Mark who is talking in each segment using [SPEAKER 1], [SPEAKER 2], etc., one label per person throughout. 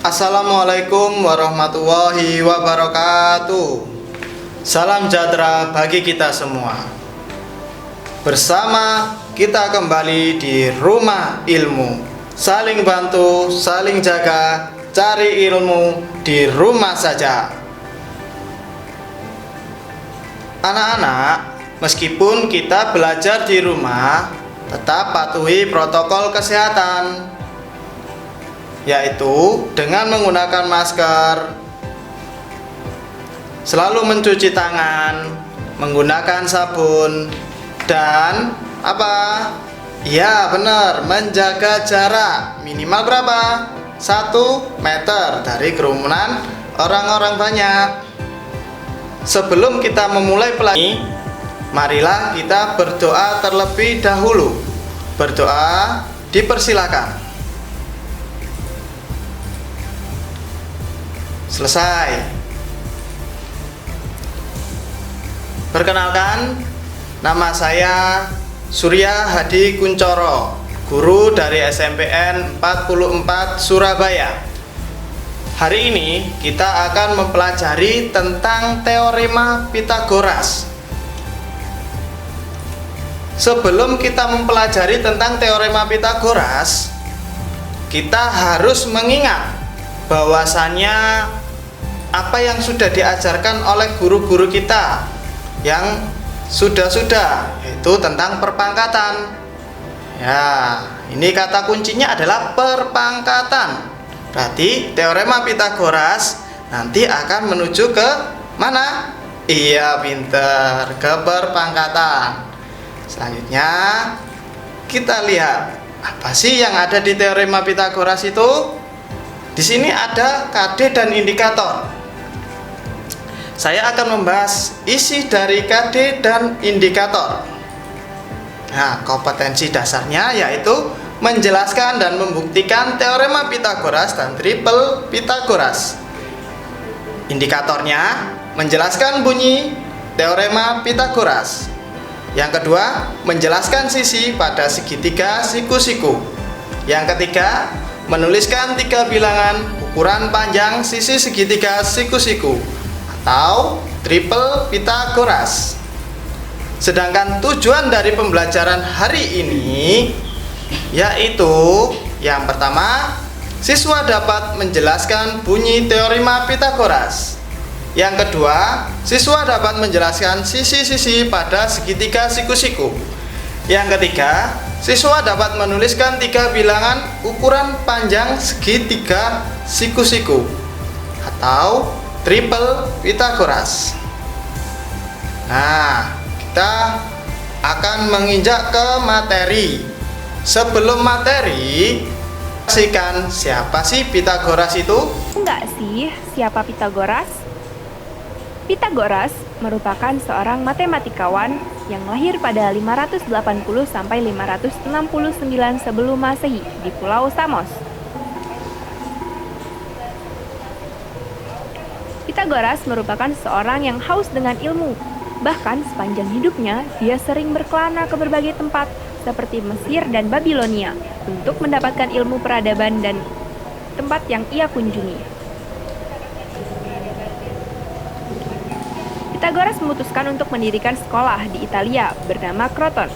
[SPEAKER 1] Assalamualaikum warahmatullahi wabarakatuh. Salam sejahtera bagi kita semua. Bersama kita kembali di Rumah Ilmu. Saling bantu, saling jaga, cari ilmu di rumah saja. Anak-anak, meskipun kita belajar di rumah, tetap patuhi protokol kesehatan, yaitu dengan menggunakan masker, selalu mencuci tangan, menggunakan sabun, dan ya benar, menjaga jarak minimal berapa? 1 meter dari kerumunan orang-orang banyak. Sebelum kita memulai pelajaran, marilah kita berdoa terlebih dahulu. Berdoa dipersilakan. Selesai. Perkenalkan, nama saya Surya Hadi Kuncoro, guru dari SMPN 44 Surabaya. Hari ini kita akan mempelajari tentang teorema Pitagoras. Sebelum kita mempelajari tentang teorema Pitagoras, kita harus mengingat bahwasannya apa yang sudah diajarkan oleh guru-guru kita yang sudah-sudah, yaitu tentang perpangkatan. Ya, ini kata kuncinya adalah perpangkatan. Berarti teorema Pitagoras nanti akan menuju ke mana? Iya, pinter, ke perpangkatan. Selanjutnya kita lihat apa sih yang ada di teorema Pitagoras itu. Di sini ada KD dan indikator. Saya akan membahas isi dari KD dan indikator. Nah, kompetensi dasarnya yaitu menjelaskan dan membuktikan teorema Pitagoras dan triple Pitagoras. Indikatornya menjelaskan bunyi teorema Pitagoras. Yang kedua, menjelaskan sisi pada segitiga siku-siku. Yang ketiga, menuliskan 3 bilangan ukuran panjang sisi segitiga siku-siku atau triple Pitagoras. Sedangkan tujuan dari pembelajaran hari ini yaitu yang pertama, siswa dapat menjelaskan bunyi teorema Pitagoras. Yang kedua, siswa dapat menjelaskan sisi-sisi pada segitiga siku-siku. Yang ketiga, siswa dapat menuliskan 3 bilangan ukuran panjang segitiga siku-siku atau triple Pitagoras. Nah, kita akan menginjak ke materi. Sebelum materi, saksikan siapa sih Pitagoras itu?
[SPEAKER 2] Enggak sih, siapa Pitagoras? Pitagoras merupakan seorang matematikawan yang lahir pada 580 sampai 569 sebelum Masehi di Pulau Samos. Pitagoras merupakan seorang yang haus dengan ilmu. Bahkan sepanjang hidupnya, dia sering berkelana ke berbagai tempat seperti Mesir dan Babilonia untuk mendapatkan ilmu peradaban dan tempat yang ia kunjungi. Pitagoras memutuskan untuk mendirikan sekolah di Italia bernama Kroton.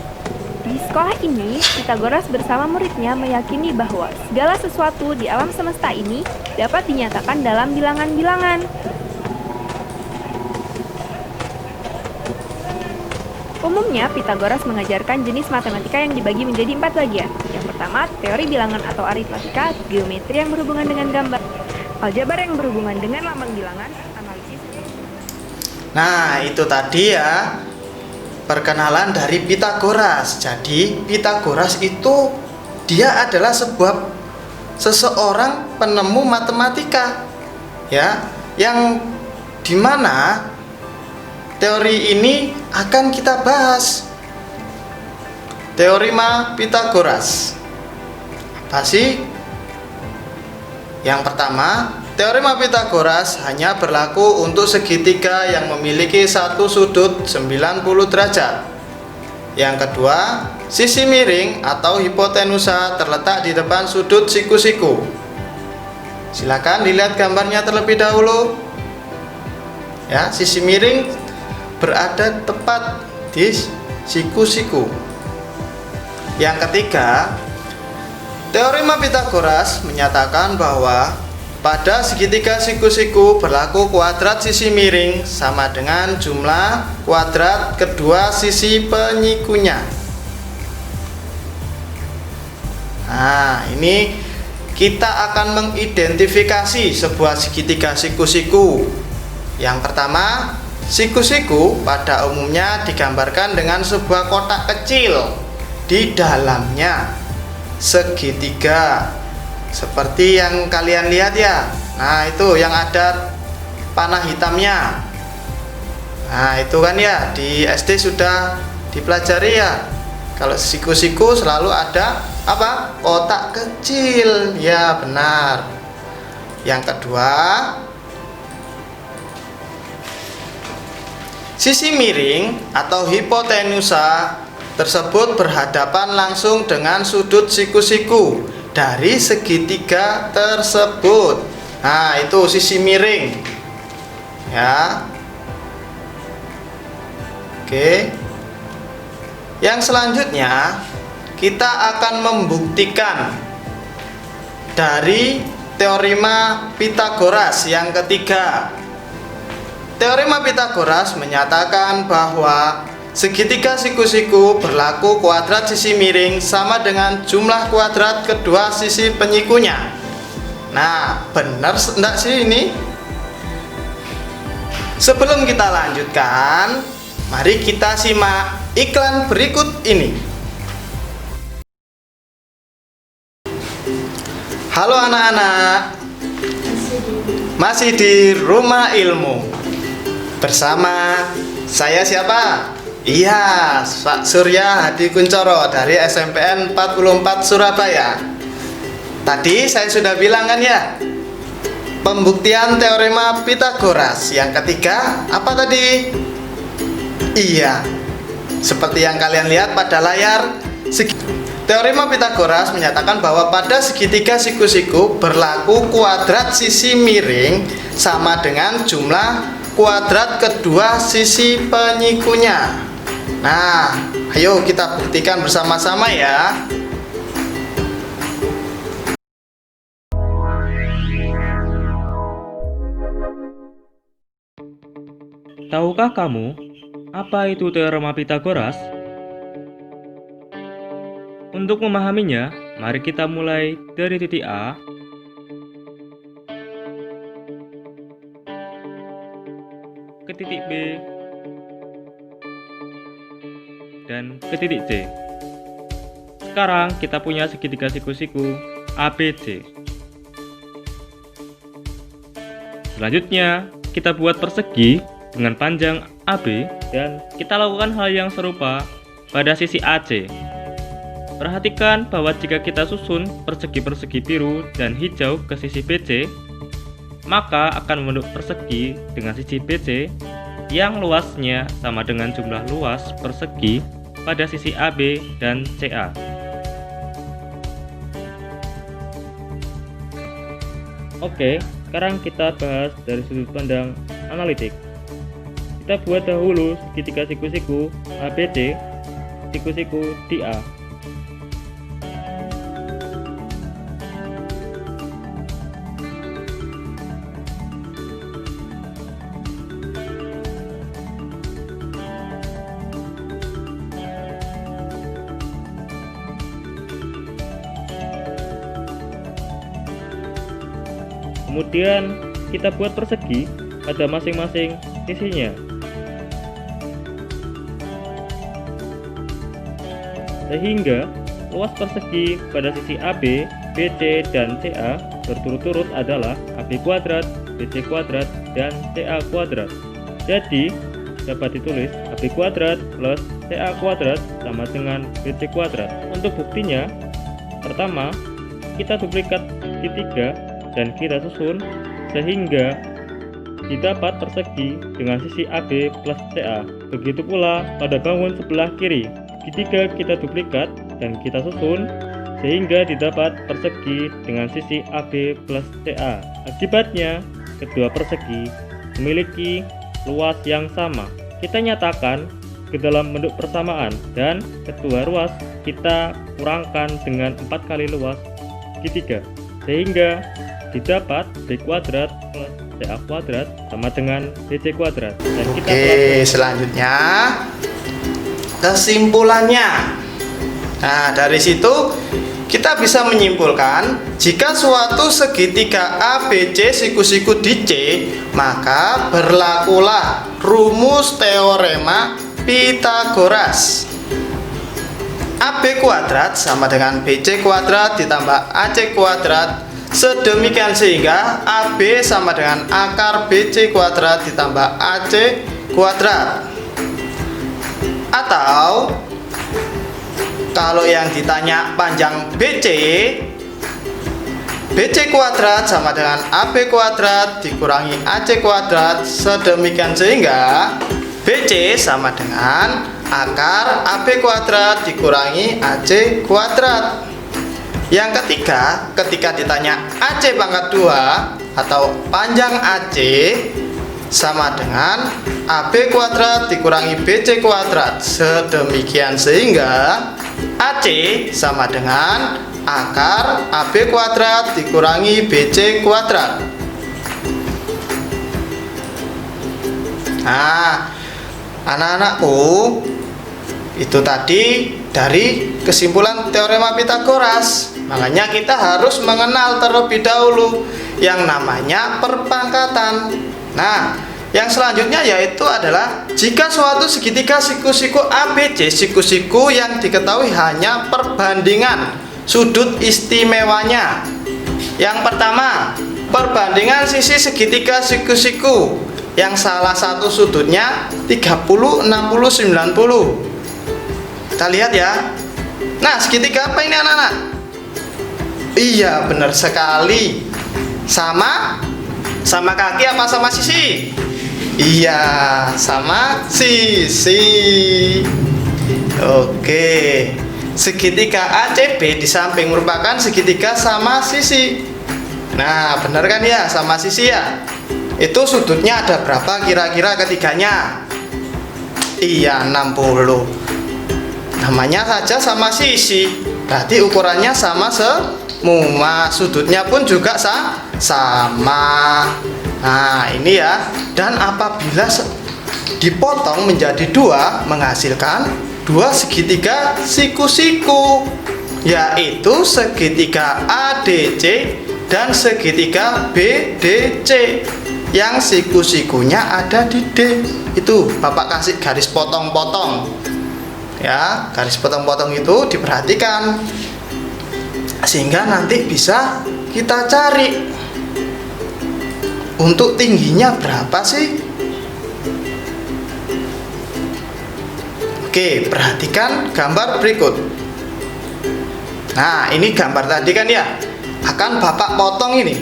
[SPEAKER 2] Di sekolah ini, Pitagoras bersama muridnya meyakini bahwa segala sesuatu di alam semesta ini dapat dinyatakan dalam bilangan-bilangan. Umumnya, Pitagoras mengajarkan jenis matematika yang dibagi menjadi 4 bagian. Yang pertama, teori bilangan atau aritmatika, geometri yang berhubungan dengan gambar, aljabar yang berhubungan dengan lambang bilangan, analisis.
[SPEAKER 1] Nah, itu tadi ya perkenalan dari Pitagoras. Jadi, Pitagoras itu dia adalah seseorang penemu matematika, ya, yang dimana teori ini akan kita bahas. Teorema Pitagoras. Apa sih? Yang pertama, teorema Pitagoras hanya berlaku untuk segitiga yang memiliki satu sudut 90 derajat. Yang kedua, sisi miring atau hipotenusa terletak di depan sudut siku-siku. Silakan dilihat gambarnya terlebih dahulu. Ya, sisi miring berada tepat di siku-siku. Yang ketiga, teorema Pythagoras menyatakan bahwa pada segitiga siku-siku berlaku kuadrat sisi miring sama dengan jumlah kuadrat kedua sisi penyikunya. Nah, ini kita akan mengidentifikasi sebuah segitiga siku-siku. Yang pertama, siku-siku pada umumnya digambarkan dengan sebuah kotak kecil. Di dalamnya segitiga seperti yang kalian lihat ya. Nah, itu yang ada panah hitamnya. Nah, itu kan ya, di SD sudah dipelajari ya. Kalau siku-siku selalu ada apa? Kotak kecil. Ya, benar. Yang kedua, sisi miring atau hipotenusa tersebut berhadapan langsung dengan sudut siku-siku dari segitiga tersebut. Nah, itu sisi miring. Ya. Oke. Yang selanjutnya, kita akan membuktikan dari teorema Pythagoras yang ketiga. Teorema Pythagoras menyatakan bahwa segitiga siku-siku berlaku kuadrat sisi miring sama dengan jumlah kuadrat kedua sisi penyikunya. Nah, benar enggak sih ini? Sebelum kita lanjutkan, mari kita simak iklan berikut ini. Halo anak-anak, masih di Rumah Ilmu bersama saya siapa? Iya, Pak Surya Hadi Kuncoro dari SMPN 44 Surabaya. Tadi saya sudah bilang kan ya, pembuktian teorema Pythagoras yang ketiga apa tadi? Iya, seperti yang kalian lihat pada layar, teorema Pythagoras menyatakan bahwa pada segitiga siku-siku berlaku kuadrat sisi miring sama dengan jumlah kuadrat kedua sisi penyikunya. Nah, ayo kita buktikan bersama-sama ya.
[SPEAKER 3] Tahukah kamu apa itu teorema Pythagoras? Untuk memahaminya, mari kita mulai dari titik A ke titik B dan ke titik C. Sekarang kita punya segitiga siku-siku ABC. Selanjutnya, kita buat persegi dengan panjang AB dan kita lakukan hal yang serupa pada sisi AC. Perhatikan bahwa jika kita susun persegi-persegi biru dan hijau ke sisi BC, maka akan membentuk persegi dengan sisi BC yang luasnya sama dengan jumlah luas persegi pada sisi AB dan CA. Oke, sekarang kita bahas dari sudut pandang analitik. Kita buat dahulu segitiga siku-siku ABC, siku-siku di A. Kemudian kita buat persegi pada masing-masing sisinya, sehingga luas persegi pada sisi AB, BC, dan CA berturut-turut adalah AB kuadrat, BC kuadrat, dan CA kuadrat. Jadi dapat ditulis AB kuadrat plus CA kuadrat sama dengan BC kuadrat. Untuk buktinya, pertama kita duplikat segitiga dan kita susun sehingga didapat persegi dengan sisi AB plus CA. Begitu pula pada bangun sebelah kiri, segitiga kita duplikat dan kita susun sehingga didapat persegi dengan sisi AB plus CA. Akibatnya, kedua persegi memiliki luas yang sama. Kita nyatakan ke dalam bentuk persamaan dan kedua ruas kita kurangkan dengan 4 kali luas segitiga, sehingga didapat B kuadrat plus CA kuadrat sama dengan BC kuadrat. Dan kita
[SPEAKER 1] selanjutnya kesimpulannya. Nah, dari situ kita bisa menyimpulkan jika suatu segitiga ABC siku-siku di C, maka berlakulah rumus teorema Pythagoras. AB kuadrat sama dengan BC kuadrat ditambah AC kuadrat, sedemikian sehingga AB sama dengan akar BC kuadrat ditambah AC kuadrat. Atau kalau yang ditanya panjang BC, BC kuadrat sama dengan AB kuadrat dikurangi AC kuadrat, sedemikian sehingga BC sama dengan akar AB kuadrat dikurangi AC kuadrat. Yang ketiga, ketika ditanya AC pangkat 2 atau panjang AC sama dengan AB kuadrat dikurangi BC kuadrat, sedemikian sehingga AC sama dengan akar AB kuadrat dikurangi BC kuadrat. Nah, anak-anakku, itu tadi dari kesimpulan teorema Pythagoras. Makanya kita harus mengenal terlebih dahulu yang namanya perpangkatan. Nah, yang selanjutnya yaitu adalah jika suatu segitiga siku-siku ABC, siku-siku yang diketahui hanya perbandingan sudut istimewanya. Yang pertama, perbandingan sisi segitiga siku-siku yang salah satu sudutnya 30, 60, 90. Kita lihat ya. Nah, segitiga apa ini anak-anak? Iya, benar sekali. Sama kaki apa sama sisi? Iya, sama sisi. Oke. Segitiga ACB di samping merupakan segitiga sama sisi. Nah, benar kan ya, sama sisi ya? Itu sudutnya ada berapa kira-kira ketiganya? Iya, 60. Namanya saja sama sisi, berarti ukurannya sama semua, sudutnya pun juga sama. Nah, ini ya. Dan apabila dipotong menjadi dua, menghasilkan dua segitiga siku-siku, yaitu segitiga ADC dan segitiga BDC yang siku-sikunya ada di D. Itu Bapak kasih garis potong-potong ya, garis potong-potong itu diperhatikan sehingga nanti bisa kita cari untuk tingginya berapa sih. Oke, perhatikan gambar berikut. Nah, ini gambar tadi kan ya, akan Bapak potong ini,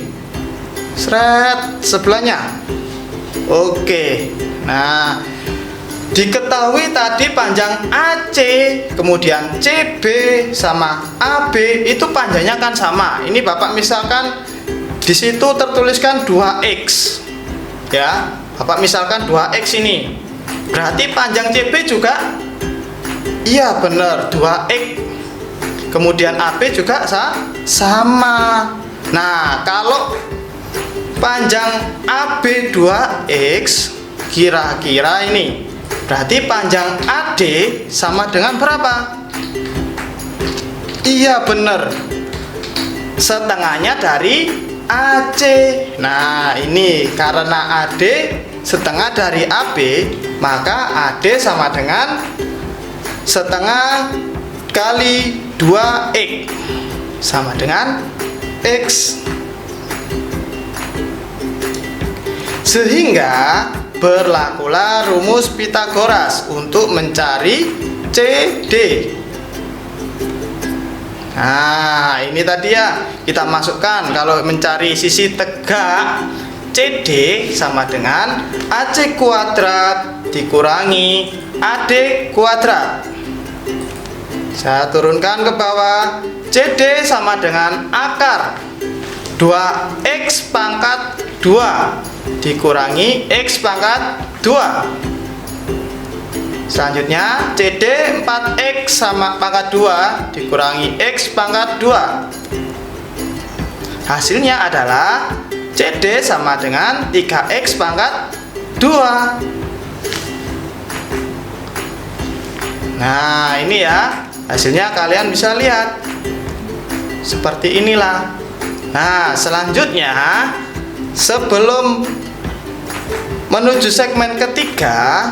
[SPEAKER 1] seret sebelahnya. Oke, nah diketahui tadi panjang AC kemudian CB sama AB itu panjangnya kan sama. Ini Bapak misalkan di situ tertuliskan 2x ya, Bapak misalkan 2x ini, berarti panjang CB juga iya benar 2x, kemudian AB juga sama. Nah, kalau panjang AB 2x kira-kira ini berarti panjang AD sama dengan berapa? Iya benar, setengahnya dari AC. Nah, ini karena AD setengah dari AB, maka AD sama dengan setengah kali 2x sama dengan X. Sehingga berlakulah rumus Pythagoras untuk mencari CD. Nah, ini tadi ya, kita masukkan kalau mencari sisi tegak, CD sama dengan AC kuadrat dikurangi AD kuadrat. Saya turunkan ke bawah, CD sama dengan akar 2X pangkat 2 dikurangi X pangkat 2. Selanjutnya CD 4X sama pangkat 2 dikurangi X pangkat 2. Hasilnya adalah CD sama dengan 3X pangkat 2. Nah ini ya, hasilnya kalian bisa lihat seperti inilah. Nah selanjutnya, sebelum menuju segmen ketiga,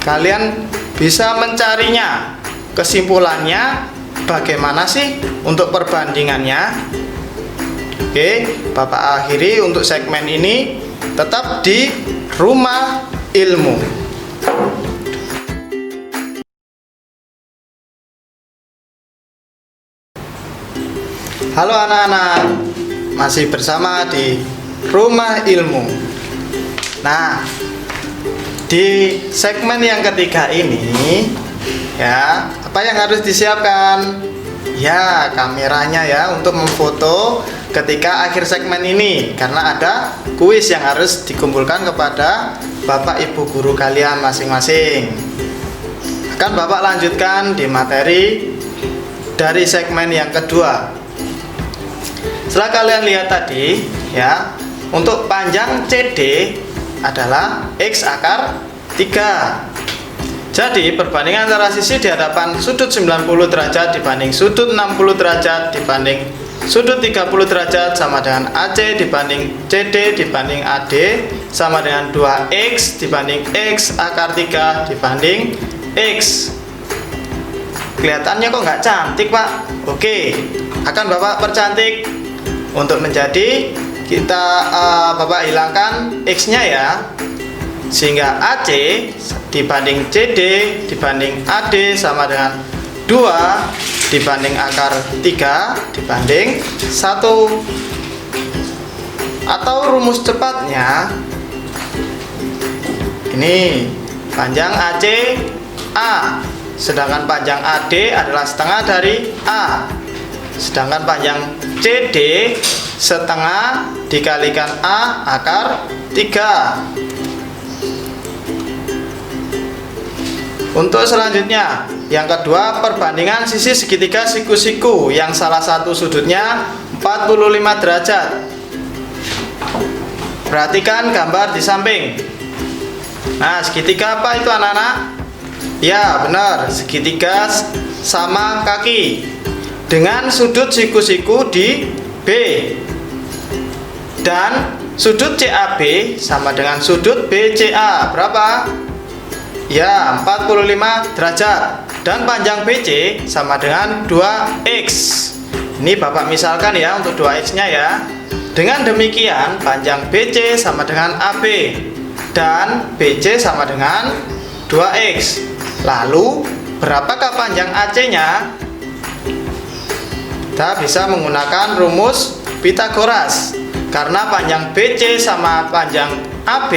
[SPEAKER 1] kalian bisa mencarinya kesimpulannya bagaimana sih untuk perbandingannya. Oke, Bapak akhiri untuk segmen ini. Tetap di Rumah Ilmu. Halo anak-anak, masih bersama di Rumah Ilmu. Nah, di segmen yang ketiga ini ya, apa yang harus disiapkan? Ya, kameranya ya untuk memfoto ketika akhir segmen ini, karena ada kuis yang harus dikumpulkan kepada Bapak Ibu guru kalian masing-masing. Akan Bapak lanjutkan di materi dari segmen yang kedua. Setelah kalian lihat tadi ya, untuk panjang CD adalah X akar 3. Jadi perbandingan antara sisi di hadapan sudut 90 derajat dibanding sudut 60 derajat dibanding sudut 30 derajat sama dengan AC dibanding CD dibanding AD sama dengan 2X dibanding X akar 3 dibanding X. Kelihatannya kok nggak cantik, Pak? Oke, akan Bapak percantik. Untuk menjadi kita Bapak hilangkan X-nya ya, sehingga AC dibanding CD dibanding AD sama dengan 2 dibanding akar 3 dibanding 1. Atau rumus cepatnya ini, panjang AC A, sedangkan panjang AD adalah setengah dari A. Sedangkan panjang CD setengah dikalikan A akar 3. Untuk selanjutnya, yang kedua, perbandingan sisi segitiga siku-siku yang salah satu sudutnya 45 derajat. Perhatikan gambar di samping. Nah, segitiga apa itu anak-anak? Ya benar, segitiga sama kaki dengan sudut siku-siku di B, dan sudut CAB sama dengan sudut BCA berapa? Ya 45 derajat, dan panjang BC sama dengan 2X. Ini Bapak misalkan ya untuk 2X nya ya. Dengan demikian panjang BC sama dengan AB dan BC sama dengan 2X. Lalu berapakah panjang AC nya? Kita bisa menggunakan rumus Pitagoras, karena panjang BC sama panjang AB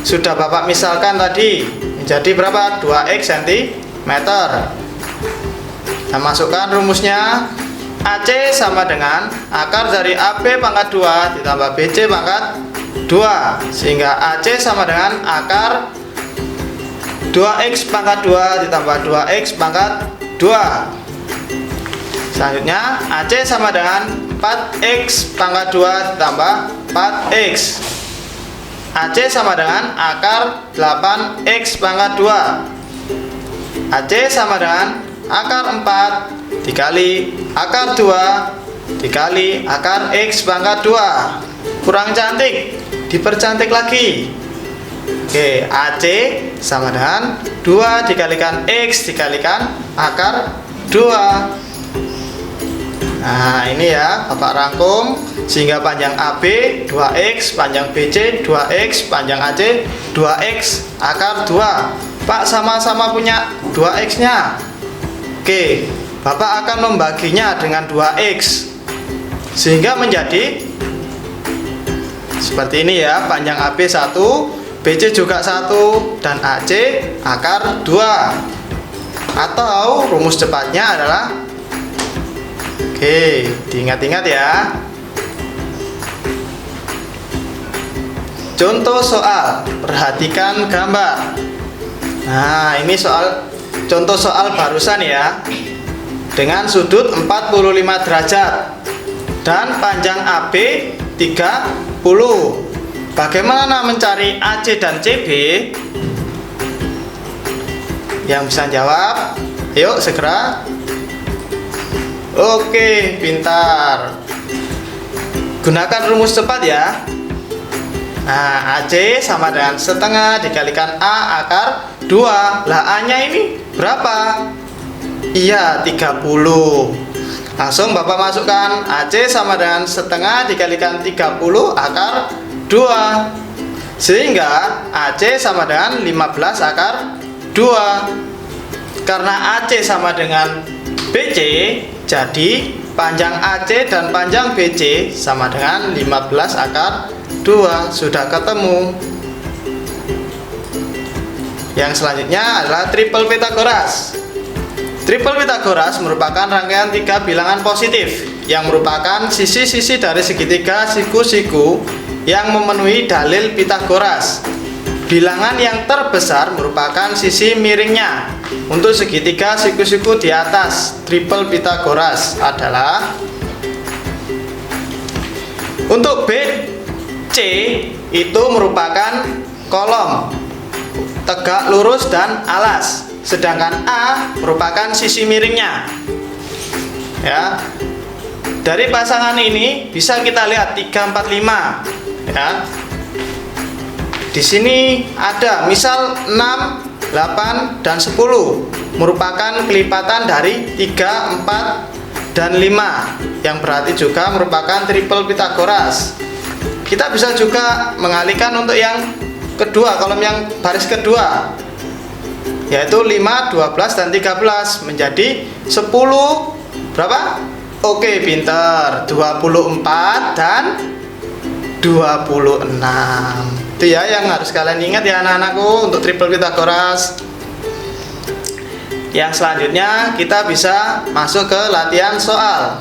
[SPEAKER 1] sudah Bapak misalkan tadi menjadi berapa? 2X cm. Kita masukkan rumusnya. AC sama dengan akar dari AB pangkat 2 ditambah BC pangkat 2, sehingga AC sama dengan akar 2X pangkat 2 ditambah 2X pangkat 2. Selanjutnya AC sama dengan 4X pangkat 2 ditambah 4X. AC sama dengan akar 8X pangkat 2. AC sama dengan akar 4 dikali akar 2 dikali akar X pangkat 2. Kurang cantik, dipercantik lagi. Oke, AC sama dengan 2 dikalikan X dikalikan akar 2. Nah ini ya Bapak rangkum, sehingga panjang AB 2X, panjang BC 2X, panjang AC 2X akar 2. Pak sama-sama punya 2X nya. Oke, Bapak akan membaginya dengan 2X, sehingga menjadi seperti ini ya. Panjang AB 1, BC juga 1, dan AC akar 2. Atau rumus cepatnya adalah, oke, diingat-ingat ya. Contoh soal, perhatikan gambar. Nah, ini contoh soal barusan ya. Dengan sudut 45 derajat dan panjang AB 30. Bagaimana mencari AC dan CB? Yang bisa jawab, yuk segera. Oke, pintar. Gunakan rumus cepat ya. Nah, AC sama dengan setengah dikalikan A akar 2. Lah A-nya ini berapa? Iya, 30. Langsung Bapak masukkan AC sama dengan setengah dikalikan 30 akar 2. Sehingga AC sama dengan 15 akar 2. Karena AC sama dengan BC, jadi panjang AC dan panjang BC sama dengan 15 akar 2. Sudah ketemu. Yang selanjutnya adalah triple Pythagoras. Triple Pythagoras merupakan rangkaian 3 bilangan positif yang merupakan sisi-sisi dari segitiga siku-siku yang memenuhi dalil Pythagoras. Bilangan yang terbesar merupakan sisi miringnya. Untuk segitiga siku-siku di atas triple Pythagoras adalah, untuk BC itu merupakan kolom tegak, lurus, dan alas. Sedangkan A merupakan sisi miringnya. Ya. Dari pasangan ini bisa kita lihat 3, 4, 5. Ya. Di sini ada misal 6, 8, dan 10 merupakan kelipatan dari 3, 4, dan 5 yang berarti juga merupakan triple Pythagoras. Kita bisa juga mengalihkan untuk yang kedua, kolom yang baris kedua, yaitu 5, 12, dan 13 menjadi 10 berapa? Oke, pinter. 24 dan 26. Itu ya yang harus kalian ingat ya anak-anakku untuk triple Pythagoras. Yang selanjutnya kita bisa masuk ke latihan soal.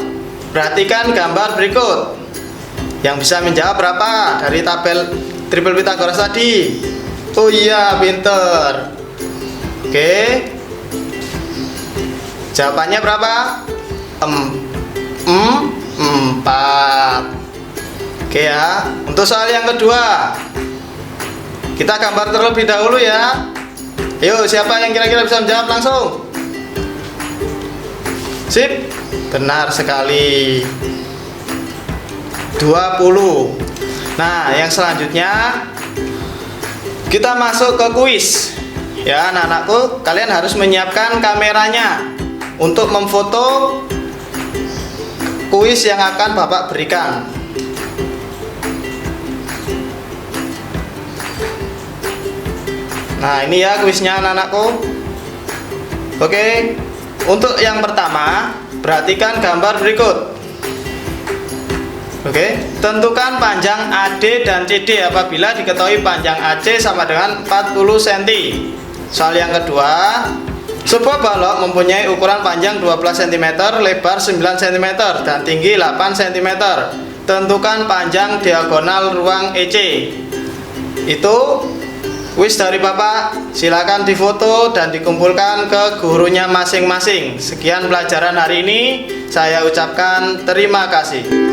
[SPEAKER 1] Perhatikan gambar berikut. Yang bisa menjawab berapa dari tabel triple Pythagoras tadi? Oh iya, pinter. Oke. Jawabannya berapa? 4. Oke ya. Untuk soal yang kedua, kita gambar terlebih dahulu ya. Yuk, siapa yang kira-kira bisa menjawab langsung? Sip. Benar sekali. 20. Nah, yang selanjutnya kita masuk ke kuis. Ya, anak-anakku, kalian harus menyiapkan kameranya untuk memfoto kuis yang akan Bapak berikan. Nah, ini ya kuisnya anak-anakku. Oke. Untuk yang pertama, perhatikan gambar berikut. Oke, tentukan panjang AD dan CD apabila diketahui panjang AC sama dengan 40 cm. Soal yang kedua, sebuah balok mempunyai ukuran panjang 12 cm, lebar 9 cm, dan tinggi 8 cm. Tentukan panjang diagonal ruang EC. Itu kuis dari Bapak. Silakan difoto dan dikumpulkan ke gurunya masing-masing. Sekian pelajaran hari ini. Saya ucapkan terima kasih.